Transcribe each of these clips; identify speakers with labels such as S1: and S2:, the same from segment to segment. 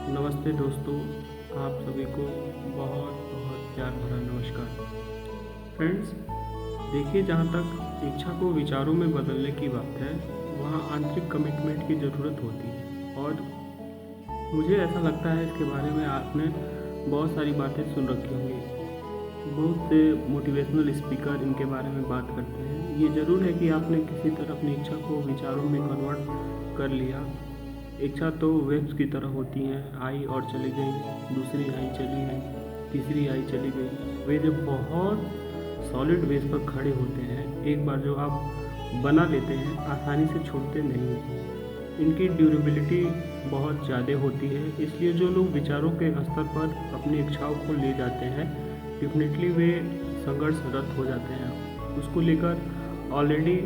S1: नमस्ते दोस्तों, आप सभी को बहुत बहुत प्यार भरा नमस्कार। फ्रेंड्स, देखिए, जहाँ तक इच्छा को विचारों में बदलने की बात है, वहाँ आंतरिक कमिटमेंट की ज़रूरत होती है। और मुझे ऐसा लगता है इसके बारे में आपने बहुत सारी बातें सुन रखी होंगी। बहुत से मोटिवेशनल स्पीकर इनके बारे में बात करते हैं। ये ज़रूर है कि आपने किसी तरह अपनी इच्छा को विचारों में कन्वर्ट कर लिया। इच्छा तो वेव्स की तरह होती हैं, आई और चली गई, दूसरी आई चली गई, तीसरी आई चली गई। वे जब बहुत सॉलिड बेस पर खड़े होते हैं, एक बार जो आप बना लेते हैं, आसानी से छूटते नहीं हैं। इनकी ड्यूरेबिलिटी बहुत ज़्यादा होती है, इसलिए जो लोग विचारों के स्तर पर अपनी इच्छाओं को ले जाते हैं, डेफिनेटली वे संघर्षरत हो जाते हैं। उसको लेकर ऑलरेडी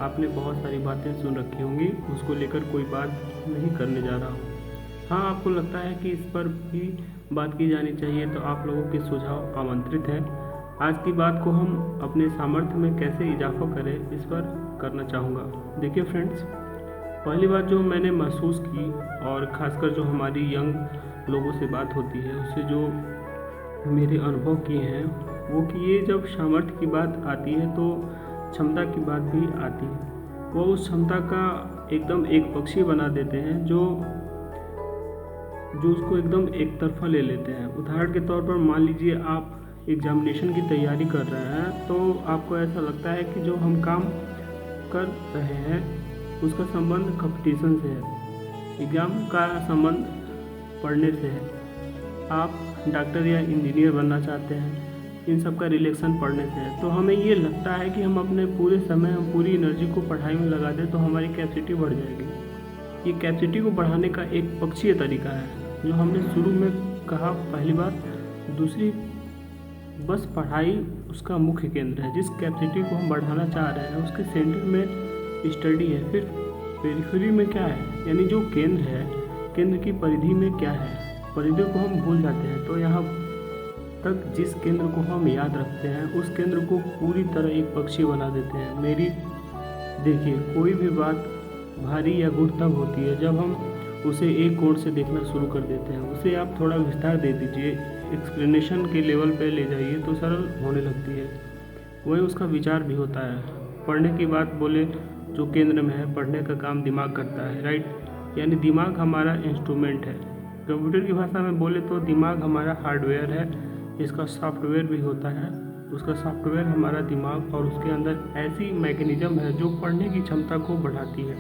S1: आपने बहुत सारी बातें सुन रखी होंगी, उसको लेकर कोई बात नहीं करने जा रहा हूँ। हाँ, आपको लगता है कि इस पर भी बात की जानी चाहिए, तो आप लोगों के सुझाव आमंत्रित हैं। आज की बात को हम अपने सामर्थ्य में कैसे इजाफा करें, इस पर करना चाहूँगा। देखिए फ्रेंड्स, पहली बात जो मैंने महसूस की, और ख़ासकर जो हमारी यंग लोगों से बात होती है, उससे जो मेरे अनुभव किए हैं, वो कि ये जब सामर्थ्य की बात आती है तो क्षमता की बात भी आती है। वो उस क्षमता का एकदम एक पक्षी बना देते हैं, जो उसको एकदम एक तरफा ले लेते हैं। उदाहरण के तौर पर मान लीजिए आप एग्जामिनेशन की तैयारी कर रहे हैं, तो आपको ऐसा लगता है कि जो हम काम कर रहे हैं उसका संबंध कंपटीशन से है, एग्ज़ाम का संबंध पढ़ने से है। आप डॉक्टर या इंजीनियर बनना चाहते हैं, इन सब का रिलेक्शन पढ़ने से है। तो हमें ये लगता है कि हम अपने पूरे समय, हम पूरी एनर्जी को पढ़ाई में लगा दें तो हमारी कैपेसिटी बढ़ जाएगी। ये कैपेसिटी को बढ़ाने का एक पक्षीय तरीका है, जो हमने शुरू में कहा, पहली बात। दूसरी, बस पढ़ाई उसका मुख्य केंद्र है। जिस कैपेसिटी को हम बढ़ाना चाह रहे हैं उसके सेंटर में स्टडी है। फिर पेरिफेरी में क्या है, यानी जो केंद्र है, केंद्र की परिधि में क्या है, परिधि को हम भूल जाते हैं। तो यहाँ तक जिस केंद्र को हम याद रखते हैं, उस केंद्र को पूरी तरह एक पक्षी बना देते हैं। मेरी देखिए, कोई भी बात भारी या गुढ़ तब होती है जब हम उसे एक कोण से देखना शुरू कर देते हैं। उसे आप थोड़ा विस्तार दे दीजिए, एक्सप्लेनेशन के लेवल पे ले जाइए तो सरल होने लगती है। वही उसका विचार भी होता है। पढ़ने की बात बोले, जो केंद्र में है, पढ़ने का काम दिमाग करता है, राइट। यानी दिमाग हमारा इंस्ट्रूमेंट है। कंप्यूटर की भाषा में बोले तो दिमाग हमारा हार्डवेयर है, इसका सॉफ्टवेयर भी होता है। उसका सॉफ्टवेयर हमारा दिमाग, और उसके अंदर ऐसी मैकेनिज्म है जो पढ़ने की क्षमता को बढ़ाती है।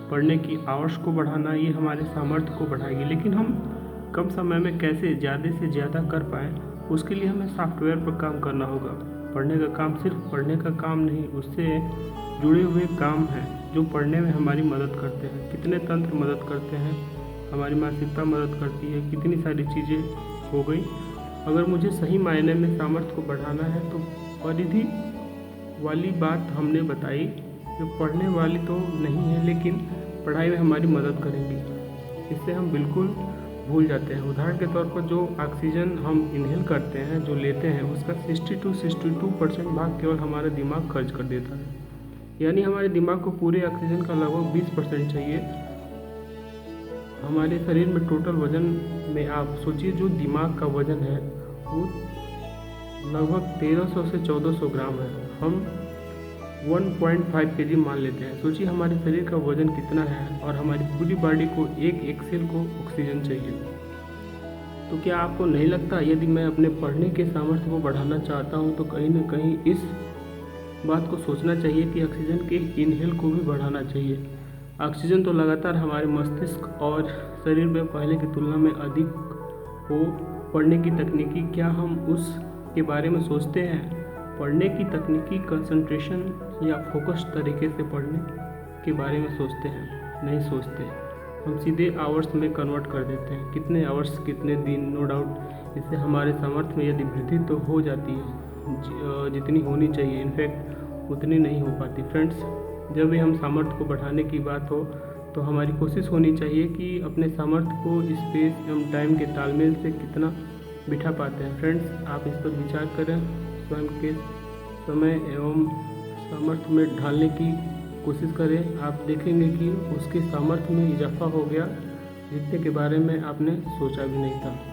S1: पढ़ने की आवर्स को बढ़ाना, ये हमारे सामर्थ्य को बढ़ाएगी। लेकिन हम कम समय में कैसे ज़्यादा से ज़्यादा कर पाएँ, उसके लिए हमें सॉफ्टवेयर पर काम करना होगा। पढ़ने का काम सिर्फ पढ़ने का काम नहीं, उससे जुड़े हुए काम हैं जो पढ़ने में हमारी मदद करते हैं। कितने तंत्र मदद करते हैं, हमारी मानसिकता मदद करती है, कितनी सारी चीज़ें हो गई। अगर मुझे सही मायने में सामर्थ्य को बढ़ाना है तो परिधि वाली बात हमने बताई, जो पढ़ने वाली तो नहीं है लेकिन पढ़ाई में हमारी मदद करेंगी। इससे हम बिल्कुल भूल जाते हैं। उदाहरण के तौर पर जो ऑक्सीजन हम इनहेल करते हैं, जो लेते हैं, उसका 60 to 62% भाग केवल हमारा दिमाग खर्च कर देता है। यानी हमारे दिमाग को पूरे ऑक्सीजन का लगभग 20% चाहिए। हमारे शरीर में टोटल वजन में आप सोचिए, जो दिमाग का वजन है वो लगभग 1300 से 1400 ग्राम है। हम 1.5 kg मान लेते हैं। सोचिए हमारे शरीर का वजन कितना है, और हमारी पूरी बॉडी को, एक सेल को ऑक्सीजन चाहिए। तो क्या आपको नहीं लगता, यदि मैं अपने पढ़ने के सामर्थ्य को बढ़ाना चाहता हूँ तो कहीं ना कहीं इस बात को सोचना चाहिए कि ऑक्सीजन के इनहेल को भी बढ़ाना चाहिए। ऑक्सीजन तो लगातार हमारे मस्तिष्क और शरीर में पहले की तुलना में अधिक हो। पढ़ने की तकनीकी, क्या हम उस के बारे में सोचते हैं? पढ़ने की तकनीकी कंसंट्रेशन या फोकस तरीके से पढ़ने के बारे में सोचते हैं? नहीं सोचते। हम सीधे आवर्स में कन्वर्ट कर देते हैं, कितने आवर्स कितने दिन। नो डाउट इससे हमारे सामर्थ्य में यदि वृद्धि तो हो जाती है, जितनी होनी चाहिए, इनफैक्ट उतनी नहीं हो पाती। फ्रेंड्स, जब भी हम सामर्थ्य को बढ़ाने की बात हो तो हमारी कोशिश होनी चाहिए कि अपने सामर्थ्य को स्पेस एवं टाइम के तालमेल से कितना बिठा पाते हैं। फ्रेंड्स, आप इस पर विचार करें, स्वयं के समय एवं सामर्थ्य में ढालने की कोशिश करें। आप देखेंगे कि उसके सामर्थ्य में इजाफा हो गया जीतने के बारे में आपने सोचा भी नहीं था।